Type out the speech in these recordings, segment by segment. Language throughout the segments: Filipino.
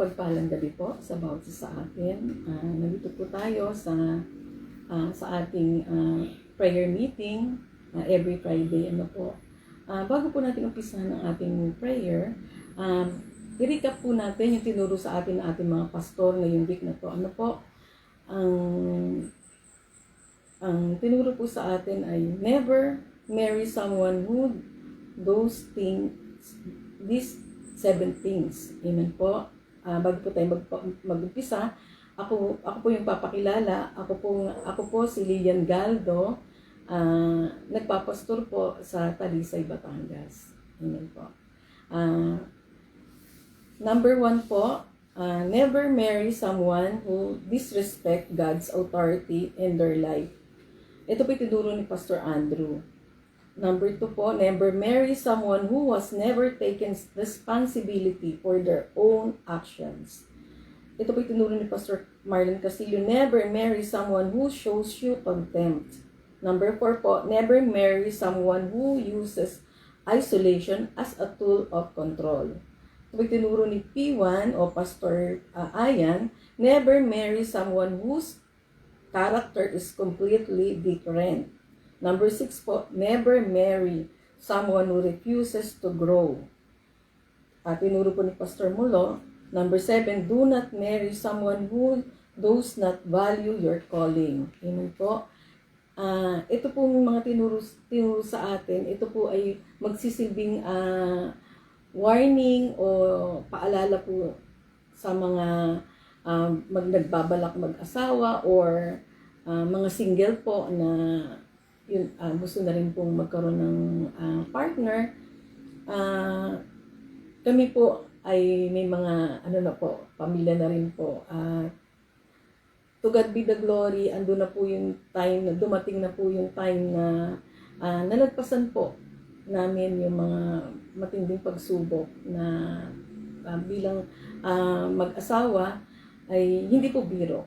mapagpalang gabi po sa bawat isa sa atin. Nandito po tayo sa ating prayer meeting every Friday. Bago po natin umpisahan ang ating prayer, i-recap po natin yung tinuro sa atin ng ating mga pastor ngayong week na to. Ang tinuro po sa atin ay never marry someone who those things, these 7 things. Amen po. Bago po tayo mag-umpisa, ako po yung papakilala. Ako po si Lilian Galdo, nagpapastor po sa Talisay, Batangas. Amen po. Number 1 po, never marry someone who disrespect God's authority in their life. Ito po tinuro ni Pastor Andrew. Number 2 po, never marry someone who was never taken responsibility for their own actions. Ito po tinuro ni Pastor Marlon Castillo, never marry someone who shows you contempt. Number 4 po, never marry someone who uses isolation as a tool of control. Ito po tinuro ni P1 o Pastor Ayan, never marry someone whose character is completely different. Number 6 po, never marry someone who refuses to grow. Tinuro po ni Pastor Mulo. Number 7, do not marry someone who does not value your calling. Amen po. Ito pong mga tinuro sa atin, ito po ay magsisilbing warning o paalala po sa mga nagbabalak mag-asawa or mga single po na gusto na rin pong magkaroon ng partner. Kami po ay may mga pamilya na rin po. To God be the glory, ando na po yung time na dumating na po yung time na nalagpasan po namin yung mga matinding pagsubok na bilang mag-asawa ay hindi po biro.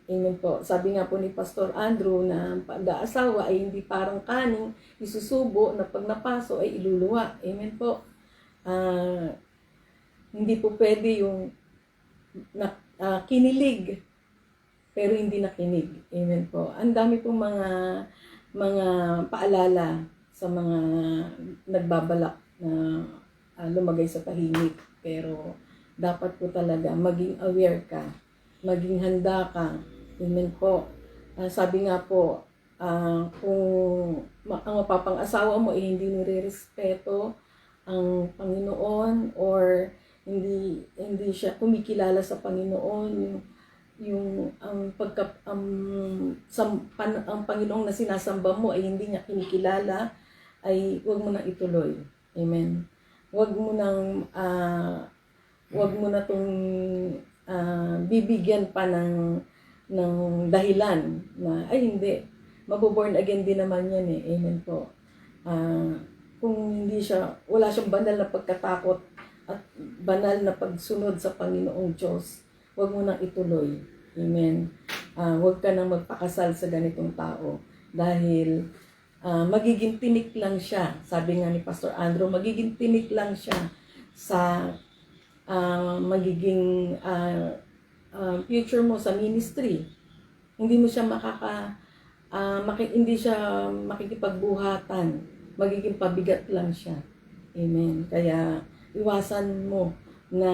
Amen po. Sabi nga po ni Pastor Andrew na pag-aasawa ay hindi parang kaning isusubo na pag napaso ay iluluwa. Amen po. Hindi po pwede yung kinilig pero hindi nakinig. Amen po. Ang dami pong mga paalala sa mga nagbabalak na lumagay sa tahimik. Pero dapat po talaga maging aware ka, maging handa ka. Amen po. Sabi nga po, kung ang mapapang-asawa mo ay hindi nire-respeto ang Panginoon or hindi siya kumikilala sa Panginoon, ang Panginoong na sinasamba mo ay hindi niya kinikilala, ay huwag mo nang ituloy. Amen. Huwag mo na tong bibigyan pa ng dahilan na ay hindi, maboborn again din naman yan eh. Amen po. Kung wala siyang banal na pagkatakot at banal na pagsunod sa Panginoong Diyos, huwag mo nang ituloy. Amen. Huwag ka nang magpakasal sa ganitong tao dahil magiging tinik lang siya. Sabi nga ni Pastor Andrew, magiging tinik lang siya sa magiging future mo sa ministry. Hindi mo siya hindi siya makikipagbuhatan. Magiging pabigat lang siya. Amen. Kaya iwasan mo na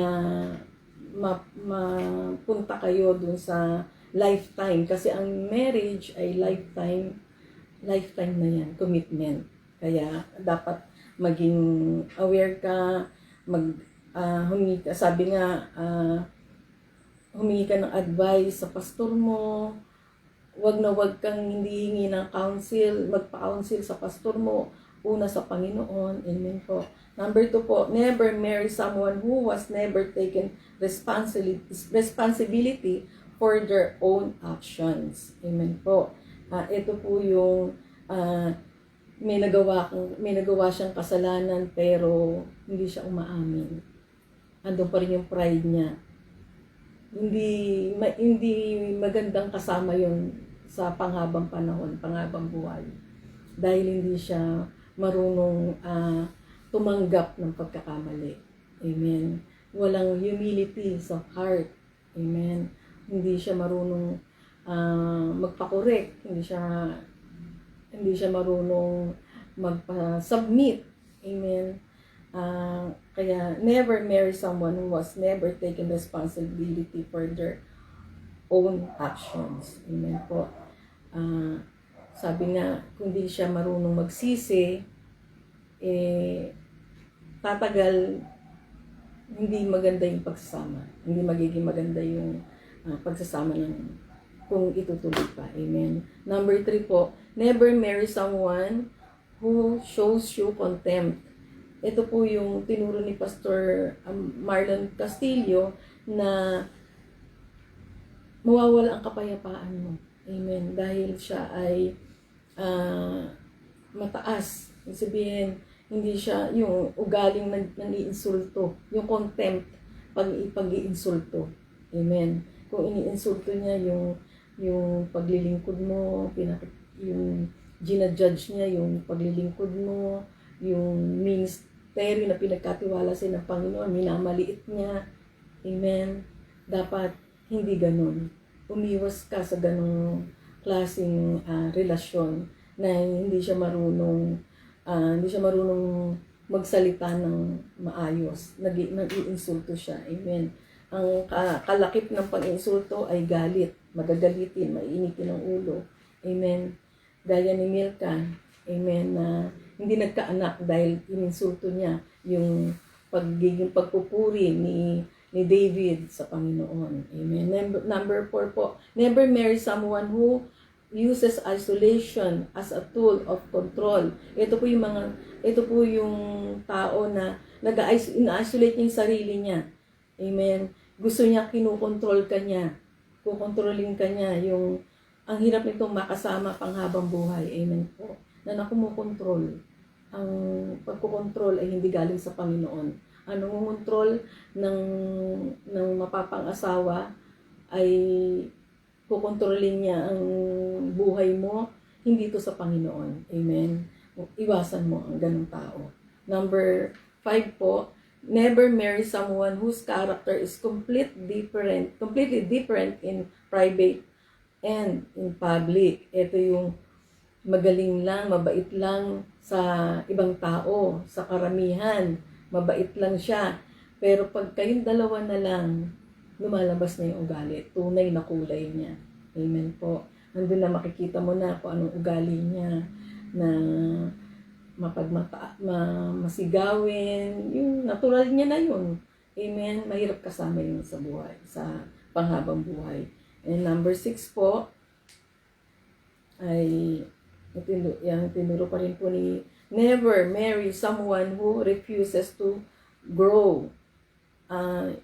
mapunta kayo dun sa lifetime. Kasi ang marriage ay lifetime na yan, commitment. Kaya dapat maging aware ka, sabi nga, humingi ka ng advice sa pastor mo. Wag kang hindi hingi ng counsel, magpa-counsel sa pastor mo, una sa Panginoon. Amen po. Number 2 po, never marry someone who was never taken responsibility for their own actions. Amen po. Ito po yung may nagawa siyang kasalanan pero hindi siya umaamin. Andun pa rin yung pride niya. Hindi magandang kasama yun sa panghabang panahon, panghabang buhay. Dahil hindi siya marunong tumanggap ng pagkakamali. Amen. walang humility sa heart. Amen. Hindi siya marunong magpa-correct, hindi siya marunong magpa-submit. Amen. Kaya never marry someone who was never taken responsibility for their own actions. Amen po. Sabi nga, kung di siya marunong magsisi, tatagal, hindi maganda yung pagsasama. Hindi magiging maganda yung pagsasama ng kung itutuloy pa. Amen. Number 3 po, never marry someone who shows you contempt. Ito po yung tinuro ni Pastor Marlon Castillo na mawawala ang kapayapaan mo. Amen. Dahil siya ay mataas. Ibig sabihin, hindi siya yung ugaling nang-iinsulto. Yung contempt, pag-iinsulto. Amen. Kung iniinsulto niya yung paglilingkod mo, yung ginajudge niya yung paglilingkod mo, yung ministeryo na pinagkatiwala sa ng Panginoon, minamaliit niya. Amen. Dapat hindi ganun. Umiwas ka sa ganung klaseng relasyon na hindi siya marunong magsalita ng maayos. Nag-iinsulto siya. Amen. Ang kalakip ng pag-insulto ay galit. Magagalitin, maiinitin ang ulo. Amen. Gaya ni Milka. Amen. Na hindi nagkaanak dahil ininsulto niya yung pagiging pagpupuri ni David sa Panginoon. Amen. Number 4 po. Never marry someone who uses isolation as a tool of control. Ito po yung tao na ina-isolate niya yung sarili niya. Amen. Gusto niya kinukontrol ka niya. Kukontrolin ka niya. Ang hirap nitong makasama panghabang buhay. Amen po. Na nakumukontrol. Ang pagkukontrol ay hindi galing sa Panginoon. Ang nangungontrol ng mapapang-asawa ay kukontrolin niya ang buhay mo, hindi ito sa Panginoon. Amen. Iwasan mo ang ganung tao. Number 5 po, never marry someone whose character is completely different in private and in public. Ito yung magaling lang, mabait lang sa ibang tao, sa karamihan, mabait lang siya. Pero pag kayong dalawa na lang, lumalabas na yung ugali, tunay na kulay niya. Amen po. Nandun na makikita mo na kung anong ugali niya, na masigawin, yung natural niya na yun. Amen. Mahirap kasama yun sa buhay, sa panghabang buhay. And number 6 po, ay tinuro pa rin po ni never marry someone who refuses to grow.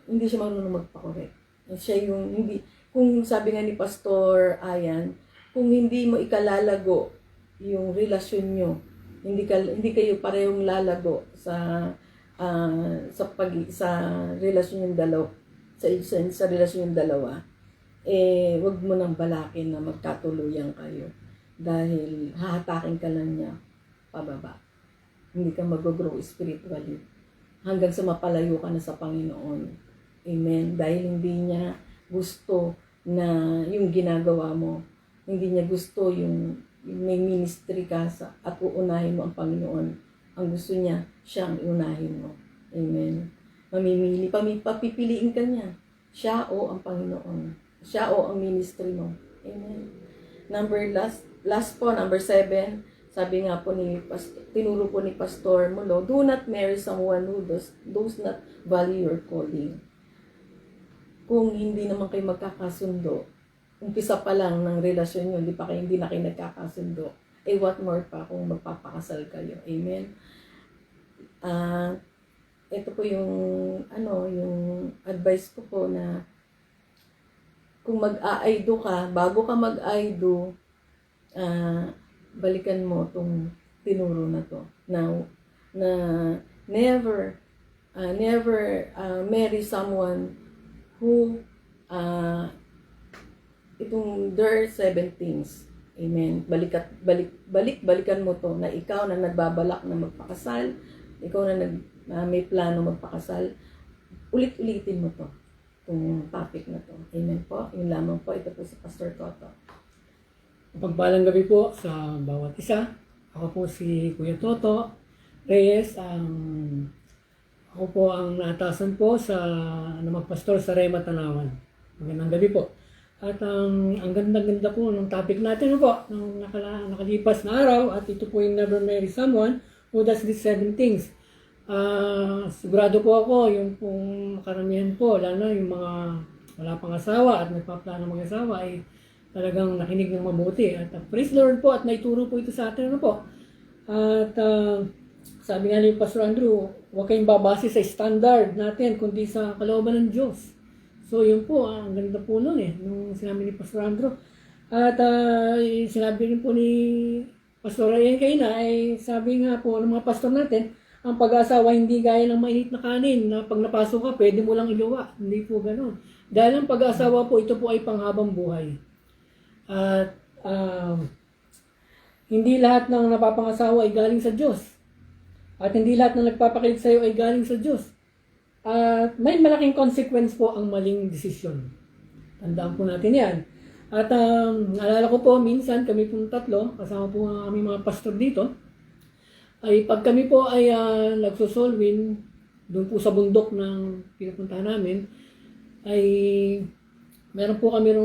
Hindi siya marunong magpa-correct. Siya yung hindi, kung sabi nga ni Pastor Ayan, kung hindi mo ikalalago yung relasyon nyo, hindi kayo parehong lalago sa relasyon yung dalawa, sa relasyon yung dalawa, wag mo nang balakin na magkatuluyan kayo dahil hahatakin ka lang niya pababa. Hindi ka mag-grow spiritually hanggang sa mapalayo ka na sa Panginoon. Amen. Dahil hindi niya gusto na yung ginagawa mo, hindi niya gusto yung may ministry ka at uunahin mo ang Panginoon. Ang gusto niya, siyang iunahin mo. Amen. Papipiliin ka niya. Siya o ang Panginoon. Siya o ang ministry mo. Amen. Last po, number 7, sabi nga po tinuro po ni Pastor Mulo, do not marry someone who does not value your calling. Kung hindi naman kayo magkakasundo, umpisa pa lang ng relasyon nyo, hindi na kayo nagkakasundo, what more pa kung magpapakasal kayo. Amen. Ito po yung advice ko po na kung mag-aaydo ka, bago ka mag-aaydo, balikan mo tong tinuro na to. Now, na never marry someone who there are 7 things. Amen. Balikan mo to na ikaw na nagbabalak na magpakasal, ikaw na may plano magpakasal, ulit-ulitin mo to, itong topic na to. Amen po. Yun lamang po. Ito po si Pastor Toto. Pagpalang gabi po sa bawat isa. Ako po si Kuya Toto Reyes. Ako po ang naatasan po na magpastor sa Rema Tanawan. Magandang gabi po. At ang ganda-ganda po ng topic natin po, ng nakalipas na araw, at ito po yung Never Marry Someone Who Does These 7 Things. Sigurado po ako, yung pong karamihan po, lalo yung mga wala pang asawa at nagpaplano mag-asawa, ay talagang nakinig ng mabuti. At praise the Lord po, at naituro po ito sa atin po. At sabi nga ni Pastor Andrew, huwag kayong babase sa standard natin, kundi sa kalooban ng Diyos. So yun po, ang ganda po nun nung sinabi ni Pastor Andrew. At sinabi rin po ni Pastor Ryan Kaina, ay sabi nga po ng mga pastor natin, ang pag-asawa hindi gaya ng mainit na kanin na pag napasok ka, pwede mo lang iluwa. Hindi po ganun. Dahil ang pag-asawa po, ito po ay panghabang buhay. At hindi lahat ng napapangasawa ay galing sa Diyos. At hindi lahat ng nagpapakilig sa iyo ay galing sa Diyos. At may malaking consequence po ang maling desisyon. Tandaan po natin yan. At naalala ko po, minsan kami pong tatlo, kasama po ang aming mga pastor dito, ay pag kami po ay nagsusolwin doon po sa bundok ng pinupuntahan namin, ay meron po kami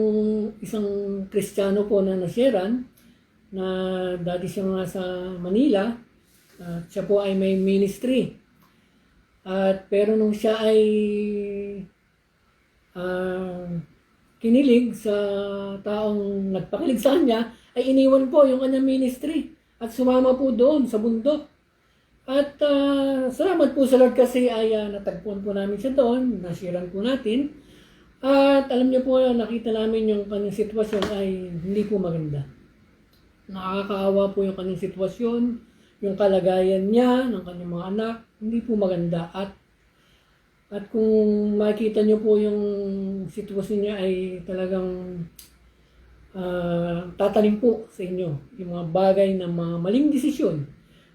isang Kristiyano po na nasyeran, na dati siya nga sa Manila, at siya po ay may ministry. At pero nung siya ay kinilig sa taong nagpakilig sa kanya, ay iniwan po yung kanyang ministry at sumama po doon sa bundok. At salamat po sa Lord kasi ay natagpuan po namin siya doon, nasiran po natin. At alam niyo po, nakita namin yung kanyang sitwasyon ay hindi po maganda. Nakakaawa po yung kanyang sitwasyon, yung kalagayan niya, ng kanyang mga anak, hindi po maganda. At kung makikita niyo po yung sitwasyon niya ay talagang tatanim po sa inyo yung mga bagay na mga maling desisyon.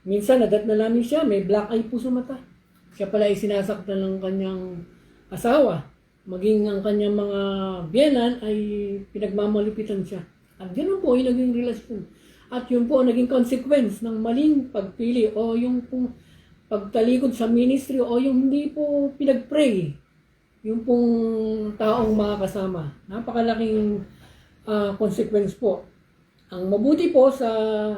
Minsan, nadat na namin siya, may black eye po sa mata. Siya pala ay sinasaktan ng kanyang asawa. Maging ang kanyang mga biyenan ay pinagmamalupitan siya. At ganoon po yung naging relasyon. At yun po ang naging consequence ng maling pagpili o yung pong pagtalikod sa ministry o yung hindi po pinag-pray yung pong taong makakasama. Napakalaking consequence po. Ang mabuti po sa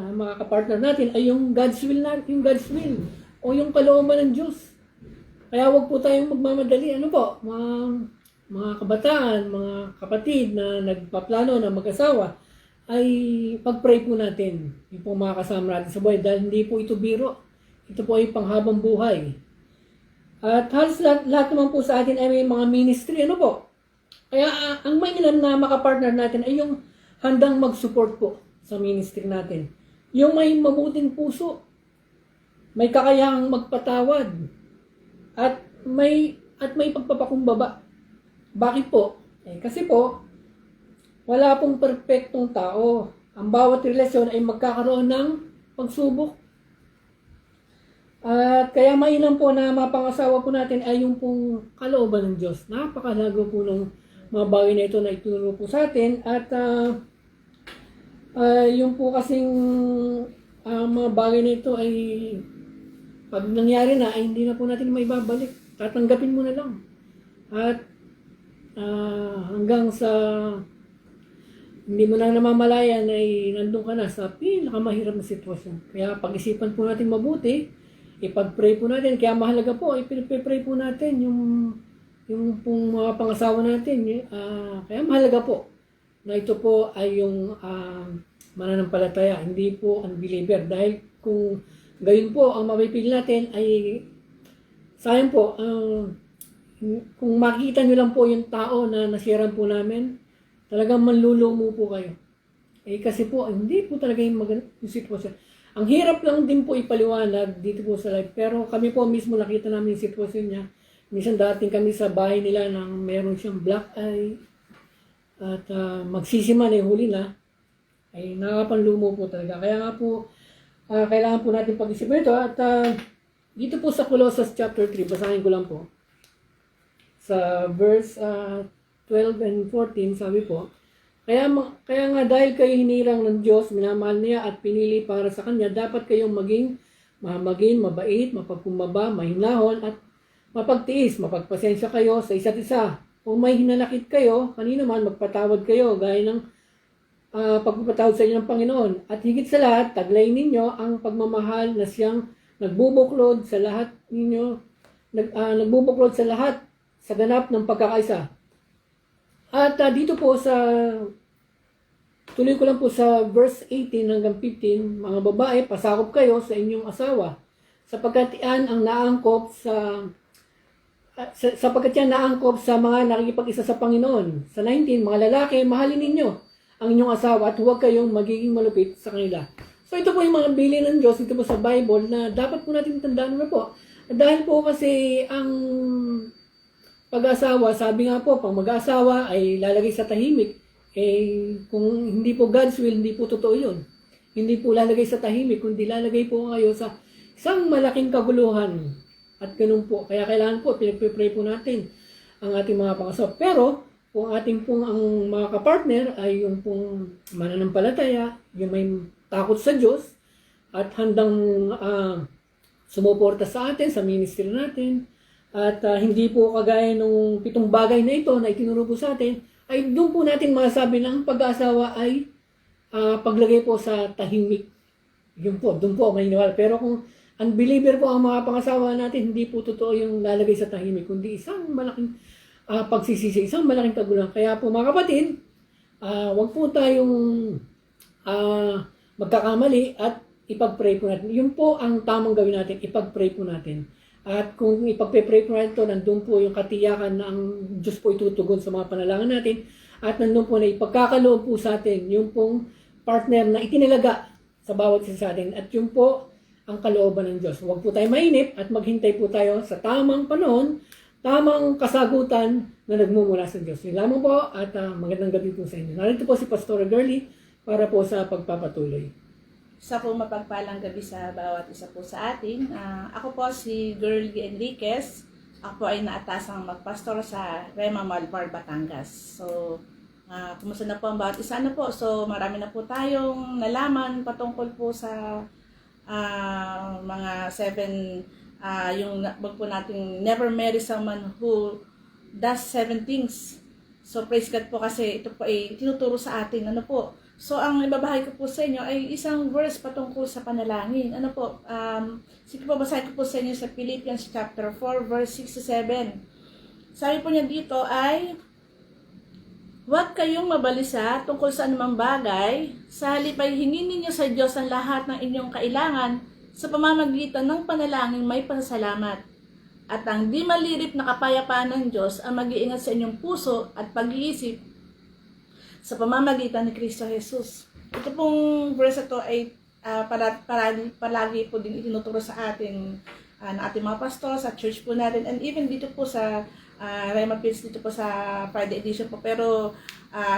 mga kapartner natin ay yung God's will natin, yung God's will o yung kalooban ng Diyos. Kaya wag po tayong magmamadali. Ano po, mga kabataan, mga kapatid na nagpaplano na mag-asawa, ay pag-pray po natin yung pong mga kasama natin sa buhay dahil hindi po ito biro. Ito po ay panghabang buhay. At halos lahat naman po sa atin ay may mga ministry. Ano po? Kaya ang mainam na makapartner natin ay yung handang mag-support po sa ministry natin. Yung may mabuting puso, may kakayahang magpatawad, at may pagpapakumbaba. Bakit po? Kasi po, wala pong perpektong tao. Ang bawat relasyon ay magkakaroon ng pagsubok. At kaya mainam po na mapangasawa po natin ay yung pong kalooban ng Diyos. Napakalago po ng mga bagay na ito na ituro po sa atin. At yung po kasing mga bagay na ito ay pag nangyari na ay hindi na po natin maibabalik. Tatanggapin mo na lang. At hanggang sa hindi mo na namamalayan ay nandun ka na sa pinakamahirap na sitwasyon. Kaya pag-isipan po natin mabuti, ipag-pray po natin. Kaya mahalaga po, ipag-pray po natin yung pong mga pangasawa natin. Kaya mahalaga po na ito po ay yung mananampalataya, hindi po unbeliever. Dahil kung gayon po ang mapipili natin ay sayang po, kung makikita nyo lang po yung tao na nasiran po namin, talagang manlulumo po kayo. Kasi po, hindi po talaga yung sitwasyon. Ang hirap lang din po ipaliwanag dito po sa live. Pero kami po mismo nakita namin yung sitwasyon niya. Minsan dating kami sa bahay nila nang meron siyang black eye. At magsisiman ay huli na. Ay nakapanlumo po talaga. Kaya nga po, kailangan po natin pag-isipan ito. At dito po sa Colossus chapter 3, basahin ko lang po. sa verse 12 and 14, sabi po, kaya nga dahil kayo hinirang ng Diyos, minamahal niya at pinili para sa Kanya, dapat kayong maging mahamagin, mabait, mapagkumbaba, mahinahon at mapagtiis, mapagpasensya kayo sa isa't isa. Kung may hinanakit kayo, kanino man magpatawad kayo, gaya ng pagpapatawad sa inyo ng Panginoon. At higit sa lahat, taglayin ninyo ang pagmamahal na siyang nagbubuklod sa lahat ninyo, nagbubuklod sa lahat sa ganap ng pagkakaisa. At dito po tuloy ko lang po sa verse 18 hanggang 15, mga babae, pasakop kayo sa inyong asawa, sapagkat yan ang naangkop sapagkat yan naangkop sa mga nakikipag-isa sa Panginoon. Sa 19, mga lalaki, mahalin ninyo ang inyong asawa at huwag kayong magiging malupit sa kanila. So ito po yung mga bilin ng Diyos, ito po sa Bible na dapat po natin tandaan na po. Dahil po kasi ang pag-asawa, sabi nga po, pang mag-asawa ay lalagay sa tahimik. Kung hindi po God's will, hindi po totoo yun. Hindi po lalagay sa tahimik, kundi lalagay po kayo sa isang malaking kaguluhan. At ganun po. Kaya kailangan po, pinagpipray po natin ang ating mga pangasawa. Pero, kung ating pong ang mga kapartner ay yung pong mananampalataya, yung may takot sa Diyos, at handang sumuporta sa atin, sa ministry natin, at hindi po kagaya nung 7 bagay na ito na itinuro po sa atin, ay doon po natin masasabi na ang pag-aasawa ay paglagay po sa tahimik. Yun po, doon po may niwala. Pero kung unbeliever po ang mga pangasawa natin, hindi po totoo yung lalagay sa tahimik, kundi isang malaking pagsisisi, isang malaking kagulang. Kaya po mga kapatid, wag po tayong magkakamali at ipag-pray po natin. Yun po ang tamang gawin natin, ipag-pray po natin. At kung ipag-pray po natin ito, nandun po yung katiyakan na ang Diyos po itutugon sa mga panalangin natin. At nandun po na ipagkakaloob po sa atin yung pong partner na itinalaga sa bawat isa sa atin. At yun po ang kalooban ng Diyos. Huwag po tayo mainip at maghintay po tayo sa tamang panahon, tamang kasagutan na nagmumula sa Diyos. Yun lamang po at magandang gabi po sa inyo. Narito po si Pastor Girlie para po sa pagpapatuloy. Sa po mapagpalang gabi sa bawat isa po sa atin. Ako po si Girlie Enriquez. Ako ay naatasang magpastor sa Rema Malvar, Batangas. So, kumusta na po ang bawat isa na po? So, marami na po tayong nalaman patungkol po sa mga 7, yung wag po nating never marry someone who does 7 things. So, praise God po kasi ito po ay tinuturo sa atin. Ano po? So, ang ibabahagi ko po sa inyo ay isang verse patungkol sa panalangin. Ano po? Sige po, basahin ko po sa inyo sa Philippians chapter 4, verse 6 to 7. Sabi po niya dito ay, huwag kayong mabalisa tungkol sa anumang bagay, sa halip ay hingin ninyo sa Diyos ang lahat ng inyong kailangan sa pamamagitan ng panalangin may pasasalamat. At ang di malirip na kapayapaan ng Diyos ang mag-iingat sa inyong puso at pag-iisip sa pamamagitan ni Kristo Jesus. Ito pong verse ito ay palagi po din itinuturo sa atin ng ating mga pastor, sa church po natin, and even dito po sa Rema Pills, dito po sa Friday edition po. Pero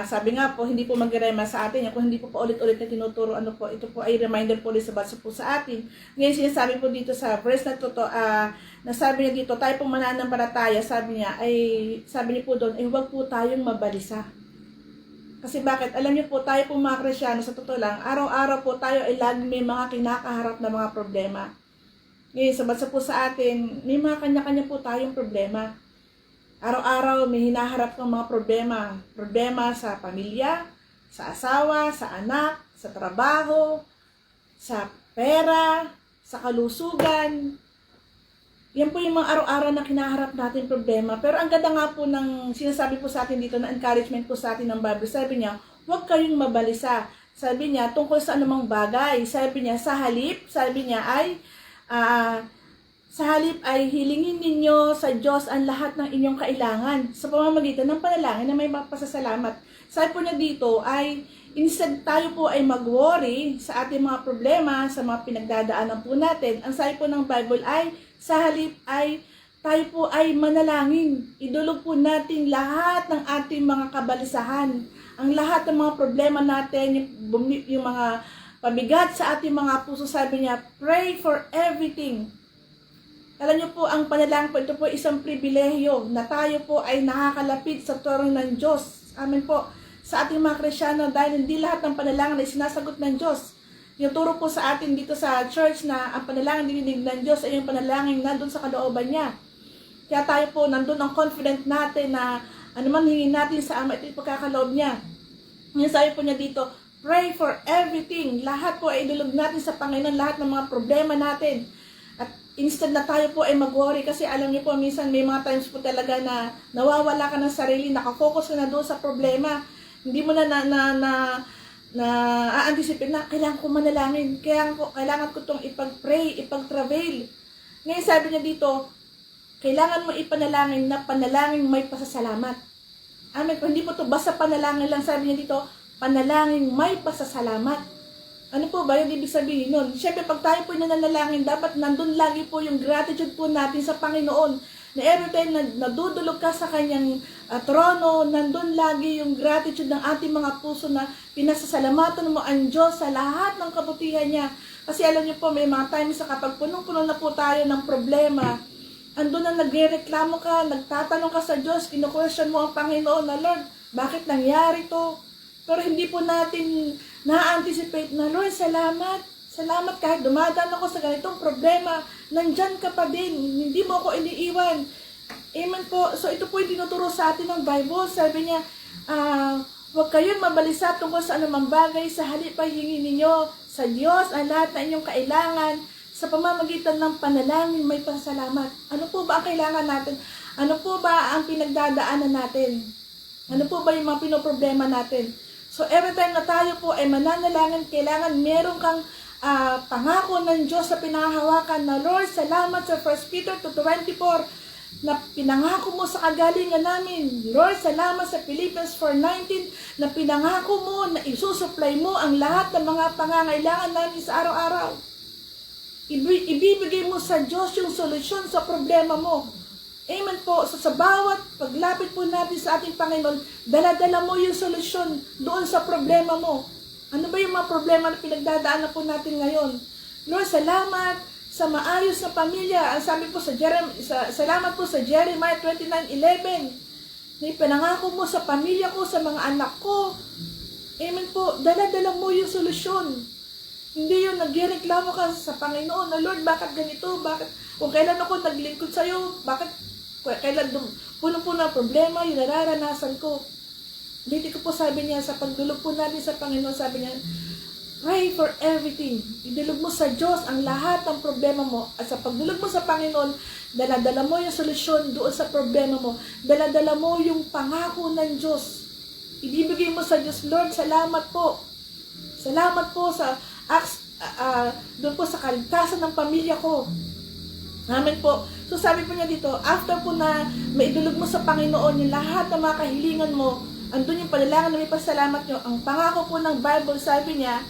sabi nga po, hindi po mag-rema sa atin. Kung hindi po ulit-ulit na tinuturo, ito po ay reminder po ulit sa basa po sa atin. Ngayon sinasabi po dito sa verse na ito, nasabi niya dito, tayo pong mananampalataya, sabi niya po doon, huwag po tayong mabalisa. Kasi bakit? Alam niyo po, tayo pong mga Kristyano, sa totoo lang, araw-araw po tayo ay lagi may mga kinakaharap na mga problema. Ngayon, sa bansa po sa atin, may mga kanya-kanya po tayong problema. Araw-araw may hinaharap ng mga problema. Problema sa pamilya, sa asawa, sa anak, sa trabaho, sa pera, sa kalusugan. Yan po yung mga araw-araw na kinaharap natin problema. Pero ang ganda nga po ng sinasabi po sa atin dito, na encouragement po sa atin ng Bible, sabi niya, huwag kayong mabalisa. Sabi niya, tungkol sa anumang bagay. Sabi niya, sa halip, sabi niya ay hilingin ninyo sa Diyos ang lahat ng inyong kailangan sa pamamagitan ng panalangin na may pasasalamat. Sabi po niya dito ay, instead tayo po ay mag-worry sa ating mga problema, sa mga pinagdadaanan po natin. Ang sabi po ng Bible ay, sa halip ay tayo po ay manalangin. Idulog po natin lahat ng ating mga kabalisahan. Ang lahat ng mga problema natin, yung mga pabigat sa ating mga puso, sabi niya, pray for everything. Alam niyo po, ang panalangin po, ito po isang pribilehyo na tayo po ay nakakalapit sa trono ng Diyos. Amen po. Sa ating mga Kristyano, dahil hindi lahat ng panalangin ay sinasagot ng Diyos. Yung turo po sa atin dito sa church na ang panalangin dinidig ng Diyos ay yung panalangin nandun sa kalooban niya. Kaya tayo po, nandun ang confident natin na ano man hingin natin sa Ama, ito yung pagkakaloob niya. Ngayon sabi po niya dito, pray for everything. Lahat po ay idulog natin sa Panginoon, lahat ng mga problema natin. At instead na tayo po ay mag-worry, kasi alam niyo po, minsan may mga times po talaga na nawawala ka ng sarili, nakafocus ka na doon sa problema. Hindi mo na a-anticipate na kailangan ko manalangin, kailangan ko itong ipag-pray, ipag-travail. Ngayon sabi niya dito, kailangan mo ipanalangin na panalangin may pasasalamat. Amen. Kung hindi po ito basta panalangin lang, sabi niya dito, panalangin may pasasalamat. Ano po ba yung ibig sabihin nun? Siyempre, pag tayo po nanalangin, dapat nandun lagi po yung gratitude po natin sa Panginoon. Na every time na nadudulog ka sa kanyang trono, nandun lagi yung gratitude ng ating mga puso na pinasasalamatan mo ang Diyos sa lahat ng kabutihan niya. Kasi alam niyo po, may mga times na kapag punong-puno na po tayo ng problema, andun na nagrereklamo ka, nagtatanong ka sa Diyos, kinu-question mo ang Panginoon na, Lord, bakit nangyari to? Pero hindi po natin na-anticipate na, Lord, salamat. Salamat kahit dumadaan ako sa ganitong problema, nandyan ka pa din, hindi mo ako iniiwan. Amen po. So ito po yung tinuturo sa atin ng Bible. Sabi niya, huwag kayong mabalisa tungkol sa anumang bagay, sa halip ay hingin ninyo sa Diyos ang lahat na inyong kailangan sa pamamagitan ng panalangin may pasalamat. Ano po ba ang kailangan natin? Ano po ba ang pinagdadaanan natin? Ano po ba yung mga pinoproblema natin? So every time na tayo po ay mananalangin, kailangan meron kang pangako ng Diyos sa pinangahawakan na, Lord, salamat sa 1 Peter 2:24 na pinangako mo sa kagalingan namin. Lord, salamat sa Philippians 4:19 na pinangako mo na isusupply mo ang lahat ng mga pangangailangan namin sa araw-araw. Ibibigay mo sa Diyos yung solusyon sa problema mo. Amen po. So, sa bawat paglapit po natin sa ating Panginoon, dala-dala mo yung solusyon doon sa problema mo. Ano ba yung mga problema na pinagdadaanan po natin ngayon? Lord, salamat sa maayos na pamilya. Ang sabi po salamat po sa Jeremiah 29:11. Na ipinangako mo sa pamilya ko, sa mga anak ko. Amen po. Dala-dala mo yung solusyon. Hindi yung nagreklamo ka sa Panginoon na, Lord, bakit ganito? Bakit? Kung kailan ako naglingkod sa'yo, bakit? Kailan puno-puno ang problema, yung nararanasan ko. Dito ko po sabi niya, sa pagdulog po natin sa Panginoon, sabi niya, pray for everything. Idulog mo sa Diyos ang lahat ng problema mo. At sa pagdulog mo sa Panginoon, dala-dala mo yung solusyon doon sa problema mo. Dala-dala mo yung pangako ng Diyos. Ibibigay mo sa Diyos, Lord, salamat po. Salamat po sa doon po sa kaligtasan ng pamilya ko. Amen po. So sabi po niya dito, after po na maidulog mo sa Panginoon yung lahat ng mga kahilingan mo, andun yung panalangin na may pasalamat nyo, ang pangako po ng Bible, sabi niya,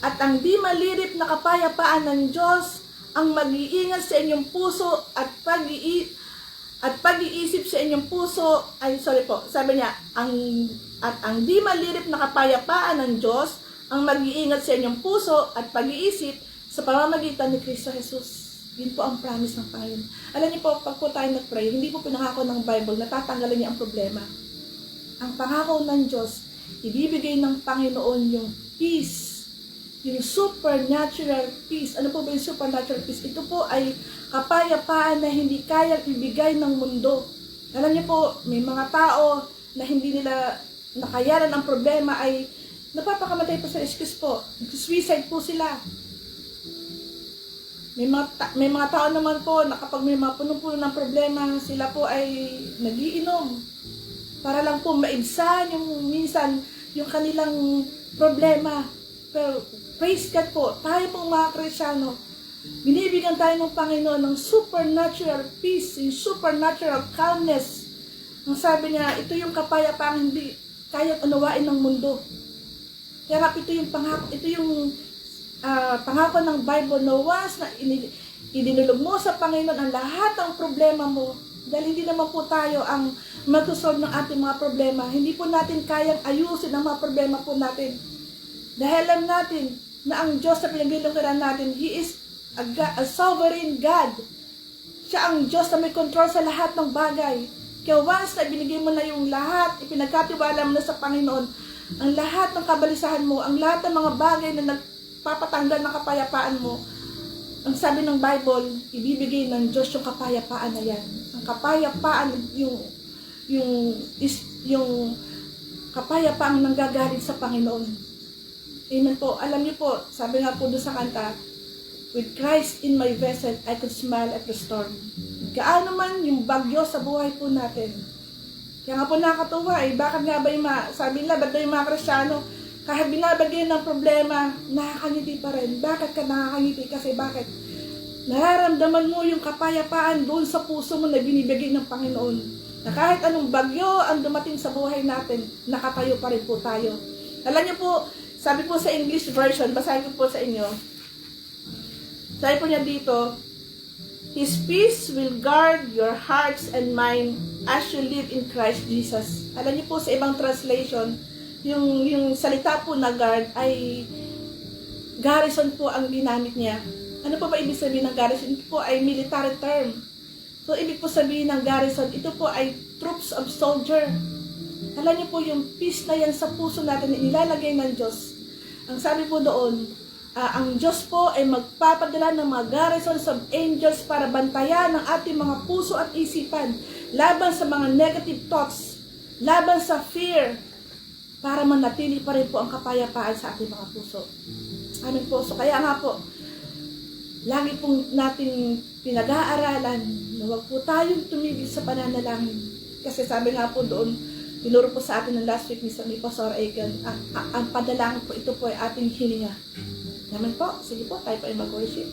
at ang di malirip na kapayapaan ng Diyos, ang mag-iingat sa inyong puso at pag-iisip sa inyong puso, sabi niya, ang di malirip na kapayapaan ng Diyos, ang mag-iingat sa inyong puso at pag-iisip sa pamamagitan ni Kristo Jesus. Yun po ang promise ng Panginoon. Alam niyo po, pag po tayo nag-pray, hindi po pinangako ng Bible na tatanggalin niya ang problema. Ang pangako ng Diyos, ibibigay ng Panginoon yung peace, yung supernatural peace. Ano po ba yung supernatural peace? Ito po ay kapayapaan na hindi kayang ibigay ng mundo. Alam niyo po, may mga tao na hindi nila nakayanan ang problema ay napapakamatay po sa excuse po. Suicide po sila. May mga tao naman po na kapag may mga punong-puno ng problema, sila po ay nagiinom. Para lang po maibsan minsan yung kanilang problema. Pero praise God po, tayo pong mga Kristyano, binibigyan tayo ng Panginoon ng supernatural peace, yung supernatural calmness. Ang sabi niya, ito yung kapayapaan hindi kayang unawain ng mundo. Kaya ito yung pangako ng Bible na once na idinulog mo sa Panginoon ang lahat ng problema mo, dahil hindi naman po tayo ang mag-solve ng ating mga problema. Hindi po natin kayang ayusin ang mga problema po natin. Dahil alam natin na ang Diyos na pinaglilingkuran natin, He is a sovereign God. Siya ang Diyos na may control sa lahat ng bagay. Kaya once na binigay mo na yung lahat, ipinagkatiwala mo na sa Panginoon, ang lahat ng kabalisahan mo, ang lahat ng mga bagay na nagpapatanggal ng kapayapaan mo, ang sabi ng Bible, ibibigay ng Diyos yung kapayapaan na yan. Ang kapayapaan, yung kapayapaan nanggagaling sa Panginoon. Amen po. Alam niyo po, sabi nga po doon sa kanta, with Christ in my vessel, I could smile at the storm. Gaano man yung bagyo sa buhay po natin. Kaya nga po nakakatuwa bakit nga ba sabi nila, ba't yung mga Kristyano, kahit binabagyan ng problema, nakakangiti pa rin. Bakit ka nakakangiti? Kasi bakit? Nararamdaman mo yung kapayapaan doon sa puso mo na binibigay ng Panginoon. Na kahit anong bagyo ang dumating sa buhay natin, nakatayo pa rin po tayo. Alam niyo po, sabi po sa English version, basahin ko po sa inyo. Sabi po niya dito, His peace will guard your hearts and mind as you live in Christ Jesus. Alam niyo po sa ibang translation, yung salita po na guard ay garrison po ang ginamit niya. Ano po ba ibig sabihin ng garrison? Ito po ay military term. So, ibig po sabihin ng garrison, ito po ay troops of soldier. Alam niyo po yung peace na yan sa puso natin, nilalagay ng Diyos. Ang sabi po doon, ang Diyos po ay magpapadala ng mga garrisons of angels para bantayan ang ating mga puso at isipan laban sa mga negative thoughts, laban sa fear, para manatili pa rin po ang kapayapaan sa ating mga puso. Amen po. So kaya nga po, lagi pong natin pinag-aaralan na huwag po tayong tumigil sa pananalangin. Kasi sabi nga po doon, tinuro po sa atin ng last week ni Pastor Aiken, ang panalangin po, ito po ay ating hininga. Amen po. Sige po, tayo po ay mag-worship.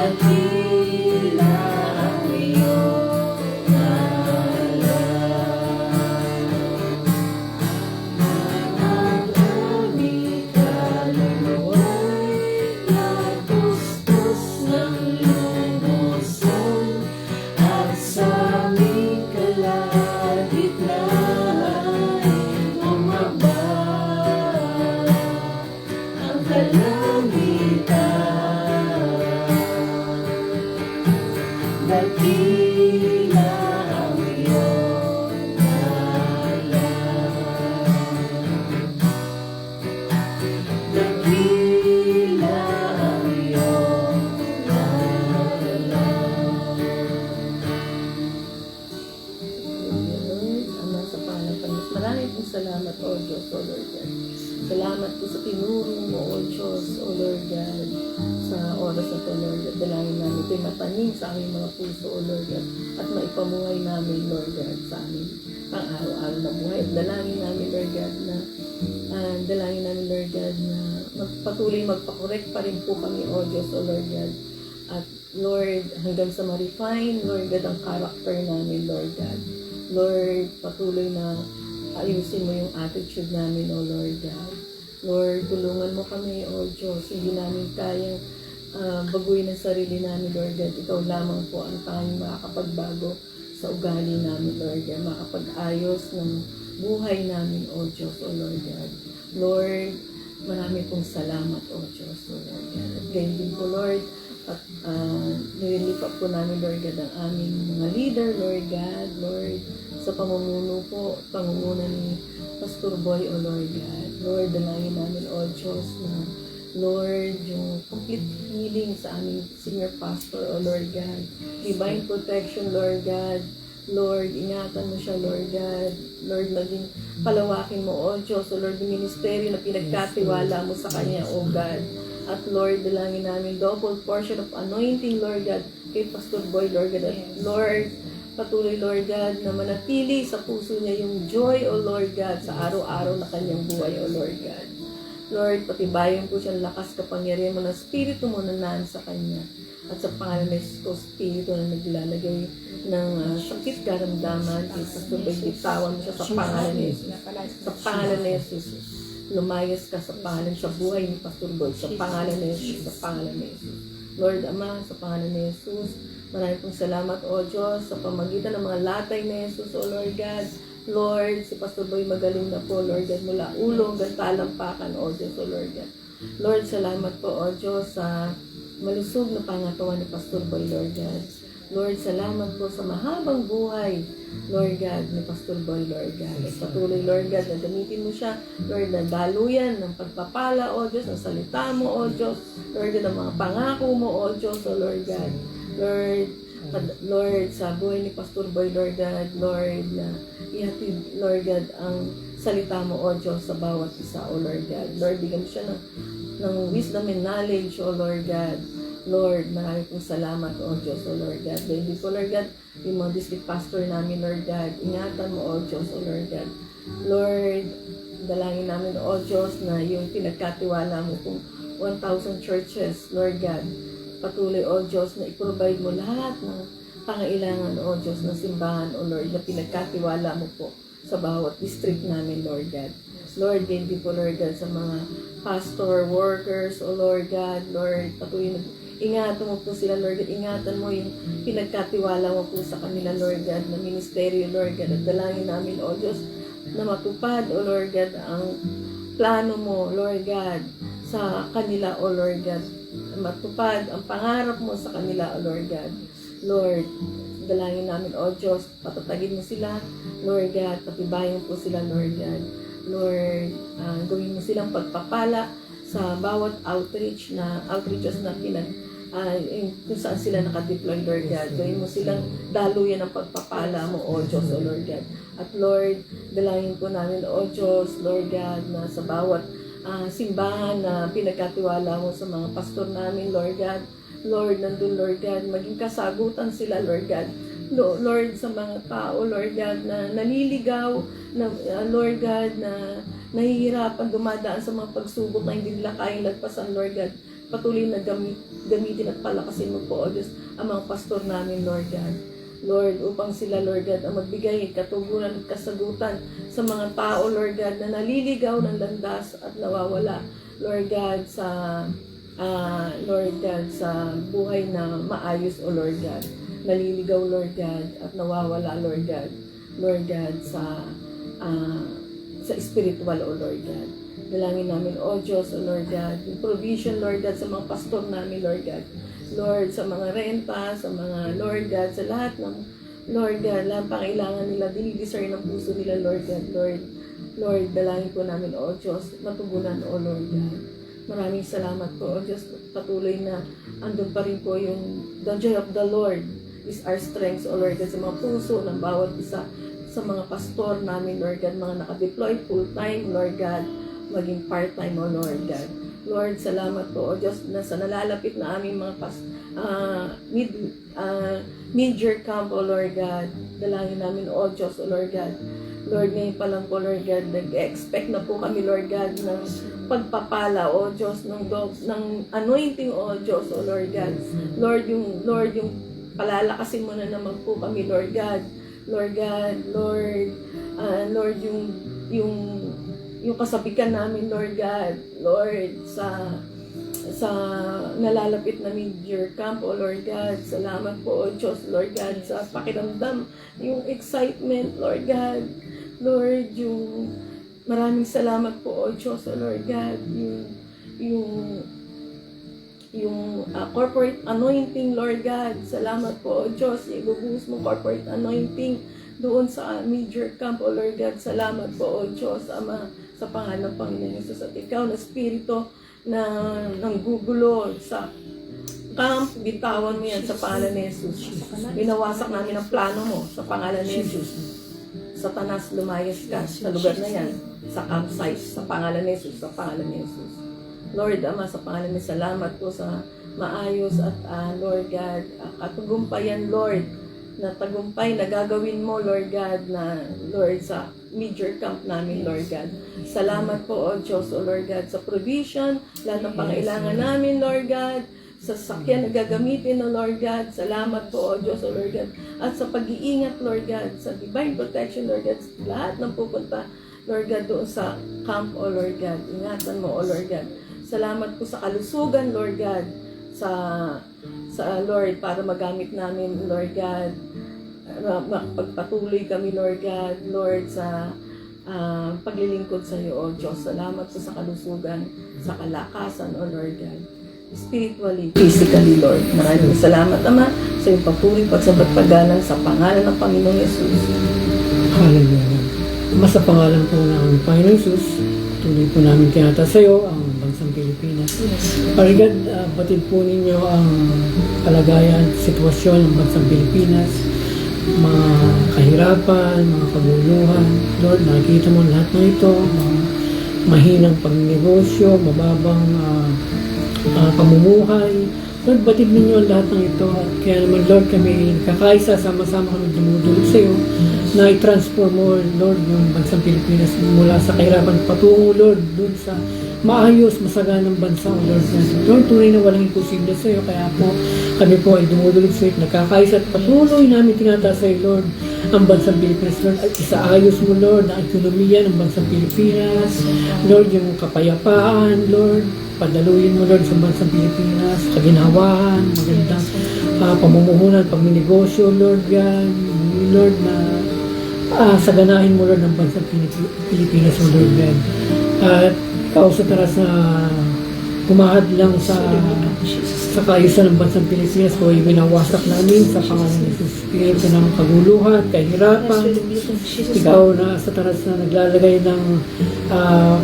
dakila ang iyong ngalan. Ang aming kaluluwa'y natustos ng lubusong, at sa aming kalagitnaan bumaba ang kalangitan. Dakila ang iyong ngalan. Dakila ang iyong ngalan. Ama, sa pangalan ng Diyos, maraming pong salamat, O Diyos, O Lord God. Salamat po sa tinuro mo, O Diyos, O Lord God, sa oras na ito, Lord God. Dalangin namin ito'y matanim sa aming mga puso, O Lord God, at maipamuhay namin, Lord God, sa aming pang-araw-araw na buhay. At dalangin namin, Lord God, na patuloy magpakorek pa rin po kami, O Diyos, O Lord God. At Lord, hanggang sa ma-refine, Lord God, ang character namin, Lord God. Lord, patuloy na ayusin mo yung attitude namin, O Lord God. Lord, tulungan mo kami, O Diyos. Hindi namin kayang baguhin ang sarili namin, Lord God. Ikaw lamang po ang tanging makakapagbago sa ugali namin, Lord God. Makapag-ayos ng buhay namin, O Diyos, O Lord God. Lord, marami pong salamat, O Diyos, O Lord God. At gayon din po, Lord, at nililift up po namin, Lord God, ang aming mga leader, Lord God, Lord, sa pamumuno ni Pastor Boy, O Lord God. Lord, dalangin namin, O Diyos, na Lord, yung complete healing sa aming senior pastor, O Lord God. Divine protection, Lord God. Lord, ingatan mo siya, Lord God. Lord, maging palawakin mo, O Diyos, O Lord, yung ministeryo na pinagkatiwala mo sa kanya, O God. At Lord, dalangin namin double portion of anointing, Lord God, kay Pastor Boy, Lord God. At Lord, patuloy, Lord God, na manatili sa puso niya yung joy, O Lord God, sa araw-araw na kanyang buhay, O Lord God. Lord, patibayan po siyang lakas kapangyarihan mo na Espiritu mo na naan sa kanya. At sa pangalan ng Jesus, Espiritu na naglalagay ng sakit karamdaman, kay Pastor Boy, bitawan mo siya sa pangalan ni Jesus. Sa pangalan ni Jesus. Lumayas ka sa pangalan sa buhay ni Pastor Boy, sa pangalan ni Jesus, sa pangalan ni Jesus. Lord Ama, sa pangalan ni Jesus, maraming pong salamat, O Diyos, sa pamagitan ng mga latay ni Jesus, O Lord God. Lord, si Pastor Boy magaling na po, Lord God, mula ulo hanggang talampakan, O Diyos, O Lord God. Lord, salamat po, O Diyos, sa malusog na pangatawan ni Pastor Boy, Lord God. Lord, salamat po sa mahabang buhay, Lord God, ni Pastor Boy, Lord God. At patuloy, Lord God, na gamitin mo siya, Lord, na daluyan ng pagpapala, O Diyos, ang salita mo, O Diyos, Lord God, ang mga pangako mo, O Diyos, O Lord God. Lord, sa buhay ni Pastor Boy, Lord God, Lord, na ihatid, Lord God, ang salita mo, O Diyos, sa bawat isa, O Lord God. Lord, bigyan mo siya ng wisdom and knowledge, O Lord God. Lord, marami pong salamat, O Diyos, O Lord God. Then po, Lord God, yung mga district pastor namin, Lord God, ingatan mo, O Diyos, O Lord God. Lord, dalangin namin, O Diyos, na yung pinagkatiwala mo kung 1,000 churches, Lord God, patuloy, O Diyos, na i-provide mo lahat ng pangailangan, O Diyos, ng simbahan, O Lord, na pinagkatiwala mo po sa bawat district namin, Lord God. Lord, ganyan po, Lord God, sa mga pastor, workers, O Lord God, Lord, patuloy ingatan mo po sila, Lord God. Ingatan mo yung pinagkatiwala mo po sa kanila, Lord God, na ministeryo, Lord God. At dalangin namin, O Diyos, na matupad, O Lord God, ang plano mo, Lord God, sa kanila, O Lord God. Matupad ang pangarap mo sa kanila, O Lord God. Lord, dalangin namin, O Diyos, patatagin mo sila, Lord God, patibayan po sila, Lord God. Lord, gawin mo silang pagpapala sa bawat outreaches na kung saan sila nakadeploy, Lord God. Gawin mo silang daluyan ng pagpapala mo, O Diyos, O Lord God. At Lord, dalangin po namin, O Diyos, Lord God, na sa bawat simbahan na pinagkatiwala mo sa mga pastor namin, Lord God. Lord, nandun, Lord God, maging kasagutan sila, Lord God. Lord, sa mga tao, Lord God, na naliligaw, na, Lord God, na nahihirapan dumadaan sa mga pagsubok na hindi nila kayang lagpasan, Lord God. patuloy na gamitin at palakasin mo po, O Diyos, ang mga pastor namin, Lord God. Lord, upang sila, Lord God, ang magbigay katugunan at kasagutan sa mga tao, Lord God, na naliligaw ng landas at nawawala, Lord God, Lord God, sa buhay na maayos, O Lord God. Naliligaw, Lord God, at nawawala, Lord God. Lord God, sa spiritual, O Lord God. Dalangin namin, O Diyos, O Lord God, yung provision, Lord God, sa mga pastor namin, Lord God. Lord, sa mga renta, sa mga, Lord God, sa lahat ng, Lord God, lahat pangailangan nila, dinidiscern ng puso nila, Lord God. Lord, dalangin po namin, O Diyos, matugunan, O Lord God. Maraming salamat po, O Diyos, patuloy na andun pa rin po yung the joy of the Lord is our strength, O Lord God, sa mga puso ng bawat isa, sa mga pastor namin, Lord God, mga nakadeploy full-time, Lord God, maging part-time, O Lord God. Lord, salamat po, O Diyos, na sa nalalapit na aming mga mid-year camp, O Lord God. Dalangin namin, O Diyos, O Lord God. Lord, ngayon pa lang po, Lord God, nag-expect na po kami, Lord God, ng pagpapala, O Diyos, ng anointing, O Diyos, O Lord God. Lord, yung palalakasin mo na naman po kami, Lord God. Lord God, Lord, yung kasabikan namin, Lord God, Lord, sa nalalapit na mid-year camp, O Lord God, salamat po, O Diyos, Lord God, sa pakiramdam, yung excitement, Lord God, Lord, yung maraming salamat po, O Diyos, O Lord God, yung corporate anointing, Lord God, salamat po, O Diyos, ibubuhos mo corporate anointing doon sa mid-year camp, O Lord God, salamat po, O Diyos, Ama, sa pangalan ng Panginoon Jesus, at ikaw na spirito na nanggugulo sa camp, bitawan mo yan sa pangalan ni Jesus. Binawasak namin ang plano mo sa pangalan ni Jesus. Satanas, lumayas ka sa lugar na yan, sa campsite, sa pangalan ni Jesus, sa pangalan ni Jesus. Lord, Ama, sa pangalan ni salamat po sa maayos at Lord God, katugumpayan, Lord, na tagumpay na gagawin mo, Lord God, na Lord sa mid-year camp namin, Lord God. Salamat po, O Diyos, O Lord God, sa provision, lahat ng pangailangan namin, Lord God, sa sakyan na gagamitin, O Lord God. Salamat po, O Diyos, O Lord God, at sa pag-iingat, Lord God, sa divine protection, Lord God, lahat ng pupunta, Lord God, doon sa camp, O Lord God. Ingatan mo, O Lord God. Salamat po sa kalusugan, Lord God, sa Lord, para magamit namin, Lord God, pagpatuloy kami, Lord God, Lord, sa paglilingkod sa iyo, O Diyos. Salamat po sa kalusugan, sa kalakasan, O Lord God. Spiritually, physically, Lord. Maraming salamat, Ama, sa iyong patuloy pagsabat paggalang sa pangalan ng Panginoong Yesus. Hallelujah. Ama, sa pangalan po ng Panginoong Jesus, tuloy po namin tinata sa iyo ang bansang Pilipinas. Parigad, batid po ninyo ang kalagayan, sitwasyon ng bansang Pilipinas, mga kahirapan, mga kaguluhan. Lord, nakikita mo lahat ng ito, mga mahinang pagnegosyo, mababang pamumuhay. Lord, batid ninyo ang lahat ng ito. At kaya naman, Lord, kami kakaisa, sama-sama kami dumudulog sa iyo na i-transform mo, Lord, yung bansang Pilipinas mula sa kahirapan patungo, Lord, dun sa maayos, masaganang bansa, Lord. Lord, tunay na walang imposible sa iyo. Kaya po, kami po ay dumudulog sa iyo, nagkakaisa at patuloy namin tinataas sa iyo, Lord, ang bansang Pilipinas, Lord, at isaayos mo, Lord, ang ekonomiya ng bansang Pilipinas, Lord, yung kapayapaan, Lord, padaluyin mo, Lord, sa bansang Pilipinas, kaginhawaan, magandang pamumuhunan, pagninegosyo, Lord, yan, Lord, na saganahin mo, Lord, ng bansang Pilipinas, Lord, yan. At ikaw sa taras na kumahad lang sa kaayusan ng bansang Pilipinas, o ibinawasak namin sa pangalan ni Jesus. Espiritu ng kaguluhan, kahirapan, ikaw na sa taras na naglalagay ng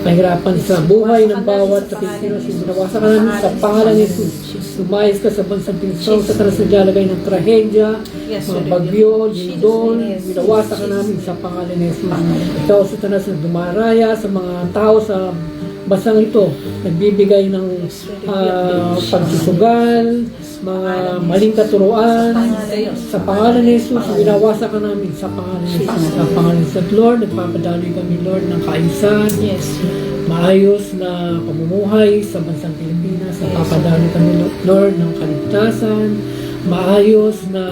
kahirapan sa buhay ng bawat Pilipino, ibinawasak namin sa pangalan ni Jesus. Lumayas ka sa bansang Pilipinas, ikaw sa taras naglalagay ng trahedya, mga bagyo, lindol, ibinawasak namin sa pangalan ni Jesus. Ikaw sa taras na dumaraya sa mga tao sa basang ito, nagbibigay ng pagsusugal, mga maling katuruan, sa pangalan ni Jesus, winawasak ka namin sa pangalan ni Jesus. Sa pangalan ni Jesus, Lord, nagpapadaloy kami, Lord, ng kaayusan, maayos na pamumuhay sa bansang Pilipinas, napapadali kami, Lord, ng kaligtasan, maayos na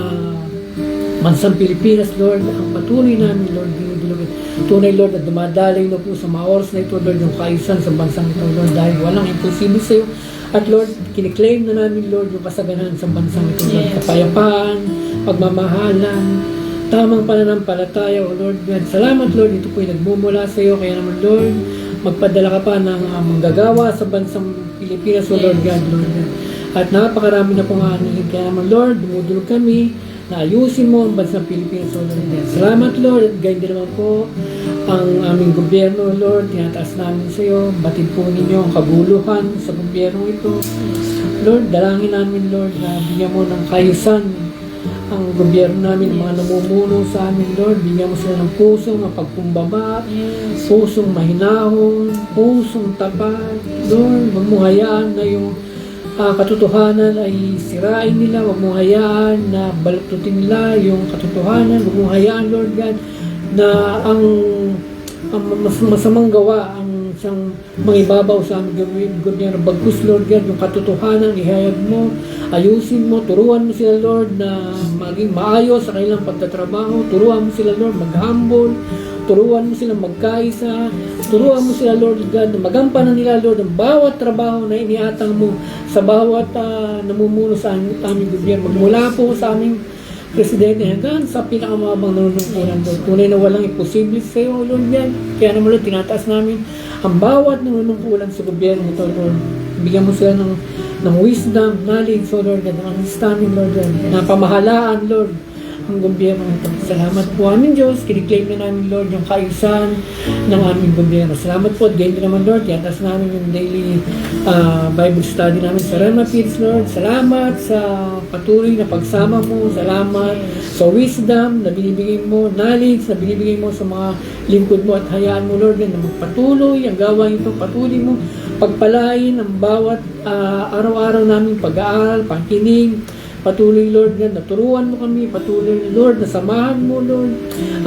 bansang Pilipinas, Lord, ang patuloy namin, Lord, dinudulugin. Tunay, Lord, na dumadaloy na po sa mga oras na ito, Lord, yung kaayusan sa bansang ito, Lord, dahil walang imposible sa iyo. At Lord, kiniklaim na namin, Lord, yung kasaganan sa bansang ito, Lord, kapayapaan, pagmamahalan, tamang pananampalataya, O Lord God. Salamat, Lord, ito po yung nagmumula sa iyo, kaya naman, Lord, magpadala ka pa ng manggagawa sa bansang Pilipinas, O Lord God, Lord God. At napakarami na pong anihin, kaya naman, Lord, dumudulog kami, na ayusin mo ang bansang Pilipinas, O Lord God. Salamat, Lord, at gayon din naman po ang aming gobyerno, Lord, tinataas namin sa iyo, batid po ninyo ang kabuluhan sa gobyerno ito. Lord, dalangin namin, Lord, na bigyan mo ng kayusan ang gobyerno namin, mga namumuno sa amin, Lord, bigyan mo sila ng pusong mapagkumbaba, pusong mahinahon, pusong tapat, Lord, huwag mo hayaan na yung katotohanan ay sirain nila, huwag mo hayaan na baluktutin nila yung katotohanan, huwag mo hayaan, Lord God, na ang masamang gawa ang siyang mangibabaw sa aming gobyerno. Bagkus, Lord God, yung katotohanan, ihayag mo, ayusin mo, turuan mo sila, Lord, na maging maayos sa kanilang pagtatrabaho, turuan mo sila, Lord, mag-humble, turuan mo sila magkaisa, turuan mo sila, Lord God, na magampanan nila, Lord, ang bawat trabaho na iniatang mo sa bawat namumuno sa aming gobyerno. Magmula po sa aming Presidente hanggang sa pinakamabang nanunungkulan, Lord. Tunay na walang imposible sa iyo, Lord God. Kaya naman, Lord, tinataas namin ang bawat nanunungkulan sa gobyerno ito, Lord. Bigyan mo sila ng wisdom, knowledge, so Lord God, ng understanding, Lord God, na pamahalaan, Lord, ang gobyerno ito. Salamat po aming Diyos, kiniklaim na namin, Lord, yung kaayusan ng aming gobyerno. Salamat po, at gayon din naman, Lord, yatas namin yung daily Bible study namin sa Rema Kids, Lord. Salamat sa patuloy na pagsama mo, salamat sa wisdom na binibigay mo, knowledge na binibigay mo sa mga lingkod mo, at hayaan mo, Lord, na magpatuloy ang gawain ito, patuloy mo pagpalain ang bawat araw-araw naming pag-aaral, pagkinig. Patuloy, Lord, na naturuan mo kami. Patuloy, Lord, na samahan mo, Lord,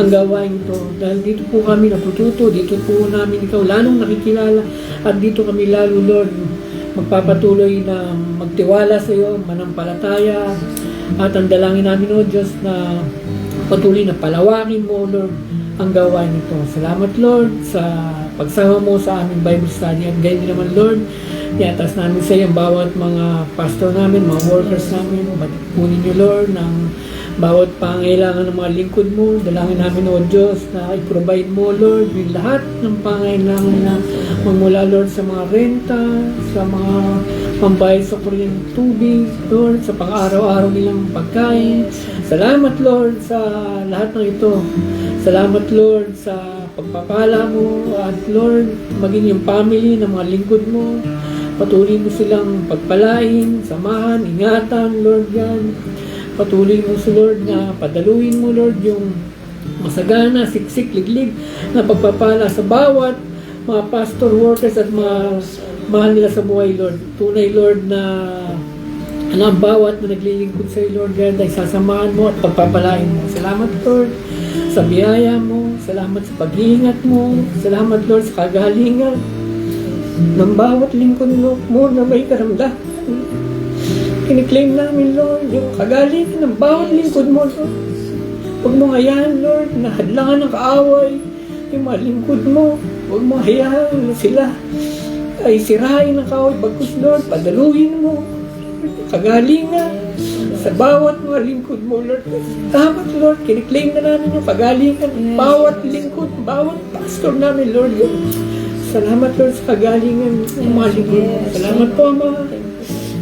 ang gawain ito. Dahil dito po kami natututo, dito po namin ikaw lalong nakikilala, at dito kami lalo, Lord, magpapatuloy na magtiwala sa iyo, manampalataya, at ang dalangin namin, O Diyos, na patuloy na palawakin mo, Lord, ang gawain ito. Salamat, Lord, sa pagsama mo sa aming Bible study, at gayon din naman, Lord, iatas namin sa iyo ang bawat mga pastor namin, mga workers namin. Batipunin niyo, Lord, ng bawat pangailangan ng mga lingkod mo. Dalangin namin, O Diyos, na i-provide mo, Lord, yung lahat ng pangailangan na magmula, Lord, sa mga renta, sa mga pambayad sa kuryente, tubig, Lord, sa pang-araw-araw nilang pagkain. Salamat, Lord, sa lahat ng ito. Salamat, Lord, sa pagpapala mo, at Lord, maging yung family ng mga lingkod mo. Patuloy mo silang pagpalain, samahan, ingatan, Lord God. Patuloy mo si Lord na padaluin mo, Lord, yung masagana, siksik, liglig na pagpapala sa bawat mga pastor, workers, at mga mahal nila sa buhay, Lord. Tunay, Lord, na ang bawat na naglilingkod sa iyo, Lord God, ay sasamahan mo at pagpapalain mo. Salamat, Lord, sa biyaya mo. Salamat sa pag-iingat mo. Salamat, Lord, sa kagalingan ng bawat lingkod mo na may karamdaman. Kiniklaim namin, Lord, yung kagalingan ng bawat lingkod mo, Lord. Huwag mo hayaan, Lord, na hadlangan ng kaaway yung mga lingkod mo. Huwag mo hayaan na sila ay sirain ng kaaway. Bagkus, Lord, padaluhin mo kagalingan sa bawat mga lingkod mo, Lord. Dapat, Lord, kiniklaim na namin yung kagalingan ng bawat lingkod, bawat pastor namin, Lord. Salamat, Lord, sa kagalingan ng mga lingkod. Salamat po, Ama,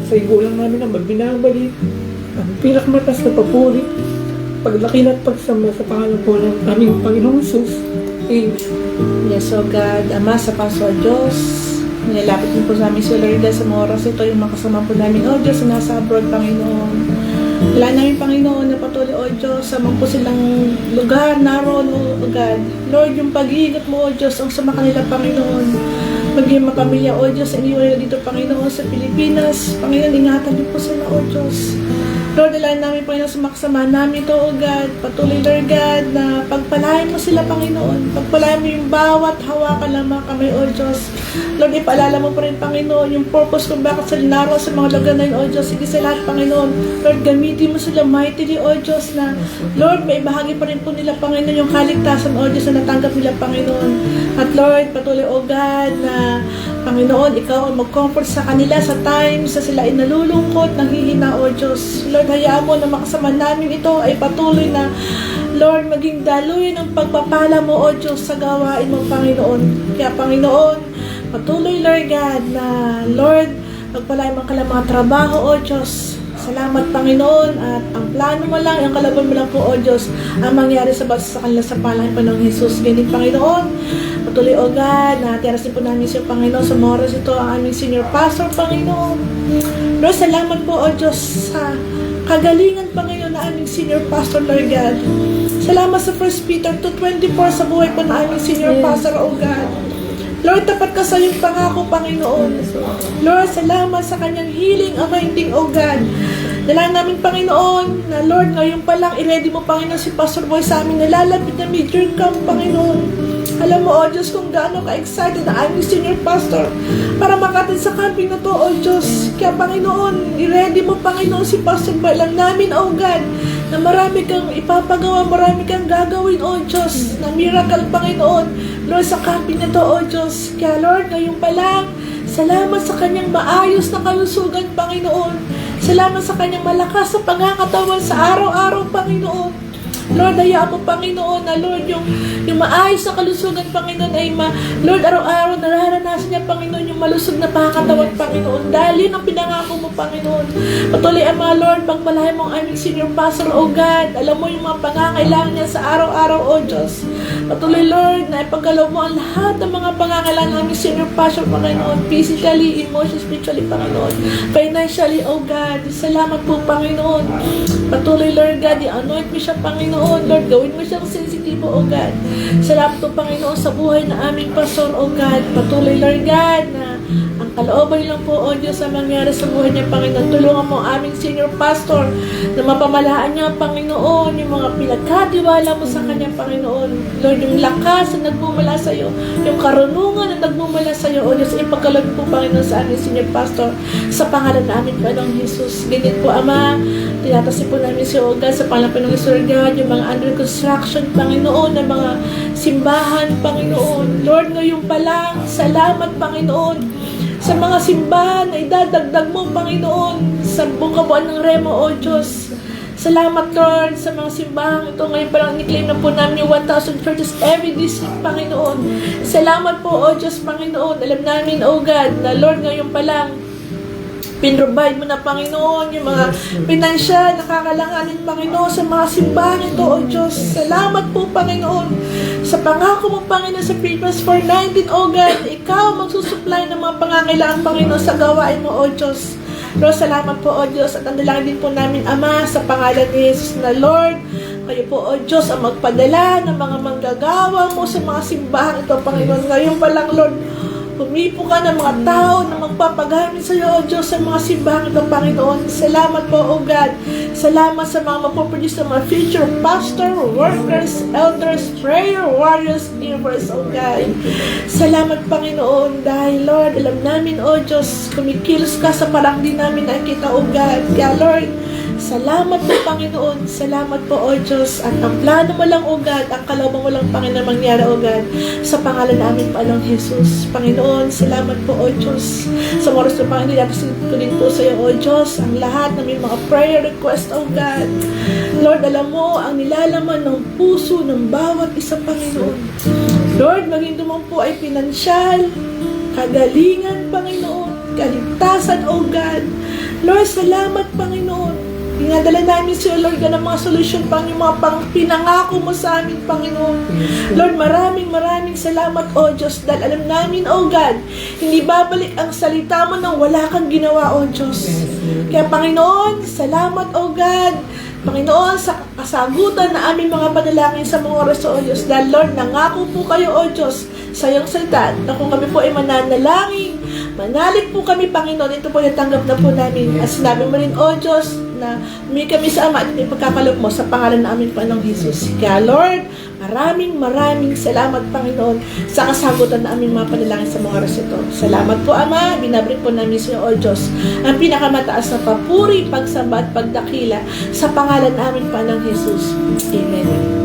sa igulang namin na magbinabalik ang pinakamatas na papuri, paglaki at pagsama sa pangalan po ng aming Panginoong Jesus. Amen. Yes, O God, Ama, sa paso, Diyos, nilapit din po sa amin si Lord sa mga oras ito, yung makasama po namin, O Diyos, na nasa abroad, Panginoon. Wala namin, Panginoon, na patuloy, O Diyos, samang po silang lugar, naroon, O God. Lord, yung pag-iingat mo, O Diyos, ang sama kanila, Panginoon. Maging mapamilya, O Diyos, iniwala dito, Panginoon, sa Pilipinas. Panginoon, ingatan niyo po sila, O Diyos. Lord, dalangin namin, Panginoon, sumaksama namin ito, O God. Patuloy, Lord God, na pagpalain mo sila, Panginoon. Pagpalain mo yung bawat hawakan ng mga kamay, O Diyos. Lord, ipaalala mo pa rin, Panginoon, yung purpose kung bakit sila naroon sa mga lugar na yun, O Diyos. Sige sa lahat, Panginoon. Lord, gamitin mo sila mightily, O Diyos, na Lord, may bahagi pa rin po nila, Panginoon, yung kaligtasan, O Diyos, na natanggap nila, Panginoon. At Lord, patuloy, O God, na Panginoon, ikaw ang mag-comfort sa kanila sa times na sila ay nalulungkot, nanghihina, O Diyos. Lord, hayaan mo na makasama namin ito ay patuloy na, Lord, maging daluyan ng pagpapala mo, O Diyos, sa gawain mo, Panginoon. Kaya, Panginoon, patuloy, Lord God, na, Lord, magpalain mo ka mga trabaho, O Diyos. Salamat, Panginoon, at ang plano mo lang, ang kalaban mo lang po, O Diyos, ang mangyari sa kanila sa pangalan pa ng Jesus. Ganyan, Panginoon, patuloy, O God, na tirasin po namin siya, Panginoon, sa oras ito, ang aming senior pastor, Panginoon. Lord, salamat po, O Diyos, sa kagalingan, Panginoon, na aming senior pastor, Lord God. Salamat sa 1 Peter 2:24 sa buhay po na aming senior pastor, O God. Lord, tapat ka sa iyong pangako, Panginoon. Lord, salamat sa kanyang healing anointing, O God. Dalangin namin, Panginoon, na Lord, ngayon pa lang, i-ready mo, Panginoon, si Pastor Boy sa amin nalalapit na major camp, Panginoon. Alam mo, O Diyos, kung gaano ka-excited na aming senior pastor para makatid sa camping na to, O Diyos. Kaya, Panginoon, i-ready mo, Panginoon, si Pastor Boy lang namin, O God, na marami kang ipapagawa, marami kang gagawin, O Diyos, na miracle, Panginoon, Lord, sa camping na to, O Diyos. Kaya, Lord, ngayon pa lang, salamat sa kanyang maayos na kalusugan, Panginoon. Salamat sa kanyang malakas na pangangatawan sa araw-araw, Panginoon. Lord, hayaan mo, Panginoon, na Lord, yung maayos na kalusugan, Panginoon, ay Lord, araw-araw nararanasan niya, Panginoon, yung malusog na pangatawan, Panginoon. Dahil yun ang pinangako mo, Panginoon. Patuloy, Ama, Lord, pagpalain mo ang aming senior pastor, O God. Alam mo yung mga pangangailangan niya sa araw-araw, O Diyos. Patuloy, Lord, na ipagalaw mo ang lahat ng mga pangangailangan ng aming senior pastor, Panginoon. Physically, emotionally, spiritually, Panginoon. Financially, O God. Salamat po, Panginoon. Patuloy, Lord God, i-anoint mo siya, Panginoon. Lord, gawin mo siyang sensitibo, O God. Salamat po, Panginoon, sa buhay na aming pastor, O God. Patuloy, Lord God, na ang kalooban lang po, O Diyos, ang mangyari sa buhay niya, Panginoon. Tulungan mo ang aming senior pastor na mapamalaan niya, Panginoon, yung mga pinagkatiwala mo sa kanya, Panginoon. Lord, yung lakas na nagmumula sa iyo, yung karunungan na nagmumula sa iyo, O Diyos, ipagkaloob po, Panginoon, sa aming senior pastor sa pangalan namin, Panginoong Jesus. Ganyan po, Ama, tinatasin po namin si O God sa pangalan ng Lord God, yung mga under construction, Panginoon, ng mga simbahan, Panginoon. Lord, ngayon pa lang, salamat, Panginoon, sa mga simbahan na idadagdag mo, Panginoon, sa buong kabuuan ng Remo, O Diyos. Salamat, Lord, sa mga simbahan ito. Ngayon pa lang, niklaim na po namin yung 1,000 churches every district, Panginoon. Salamat po, O Diyos, Panginoon. Alam namin, O God, na Lord, ngayon pa lang, pinrovide mo na, Panginoon, yung mga pinansyal na kakalanganin, Panginoon, sa mga simbahan ito, O Diyos. Salamat po, Panginoon, sa pangako mo, Panginoon, sa Philippians 4:19, O God, ikaw magsusupply ng mga pangangailangan, Panginoon, sa gawain mo, O Diyos. Lord, salamat po, O Diyos, at ang dalangin din po namin, Ama, sa pangalan ni Jesus na Lord, kayo po, O Diyos, ang magpadala ng mga manggagawa mo sa mga simbahan ito, Panginoon. Ngayon pa lang, Lord, pumipo ka ng mga tao na magpapagamit sa iyo, O Diyos, sa mga simbahan ito, Panginoon. Salamat po, O God. Salamat sa mga mapoproduce ng mga future pastor, workers, elders, prayer warriors, givers, O God. Salamat, Panginoon, dahil, Lord, alam namin, O Diyos, kumikilos ka sa parang di namin nakikita, O God. Kaya, Lord, salamat po, Panginoon. Salamat po, O Diyos. At ang plano mo lang, O God, ang kalooban mo lang, Panginoon, mangyari, O God, sa pangalan namin, Panginoon Jesus. Panginoon, salamat po, O Diyos. Sa oras na, Panginoon, napasin ko din po sa iyo, O Diyos, ang lahat ng mga prayer request, O God. Lord, alam mo, ang nilalaman ng puso ng bawat isa, Panginoon. Lord, maging naman po ay pinansyal, kagalingan, Panginoon, kaligtasan, O God. Lord, salamat, Panginoon. Pinadala namin sa iyo, Lord, ng mga solusyon, pang yung mga pinangako mo sa amin, Panginoon. Lord, maraming salamat, O Diyos, dahil alam namin, O God, hindi babalik ang salita mo nang wala kang ginawa, O Diyos. Kaya, Panginoon, salamat, O God, Panginoon, sa kasagutan na aming mga panalangin sa mga oras, O Diyos. Dahil, Lord, nangako po kayo, O Diyos, sa iyong salita, na kung kami po ay mananalangin, manalig po kami, Panginoon, ito po natanggap na po namin. At sinabi mo rin, O Diyos, na may kami sa Ama at ipagkakaloob mo sa pangalan namin Panginoong Jesus. Kaya Lord, maraming salamat Panginoon sa kasagutan na aming mga panalangin sa mga oras ito. Salamat po Ama, binabalik po namin sa iyo, O Diyos, ang pinakamataas na papuri, pagsamba at pagdakila sa pangalan namin Panginoong Jesus. Amen.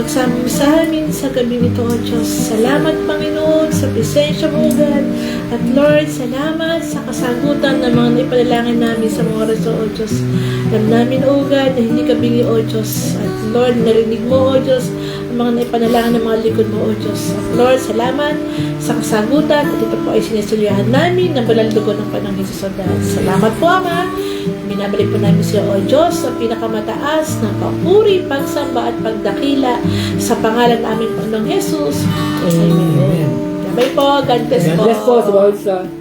pagsama mo sa amin sa gabi nito, O Diyos. Salamat, Panginoon, sa presensya mo, God. At Lord, salamat sa kasagutan ng mga naipanalangin namin sa mga oras, O Diyos. Alam namin, O God, na hindi ka bingi, O Diyos. At Lord, narinig mo, O Diyos, ang mga naipanalangin ng mga likod mo, O Diyos. At Lord, salamat sa kasagutan. At ito po ay sinesulyahan namin ng banal dugo ng Panginoong Hesus. Salamat po, Ama. Binabalik po namin sa iyo, O Diyos, sa pinakamataas na papuri, pagsamba at pagdakila sa pangalan namin Panginoong Hesus. Amen. Gabay po. God bless po. God bless po sa bawat isa.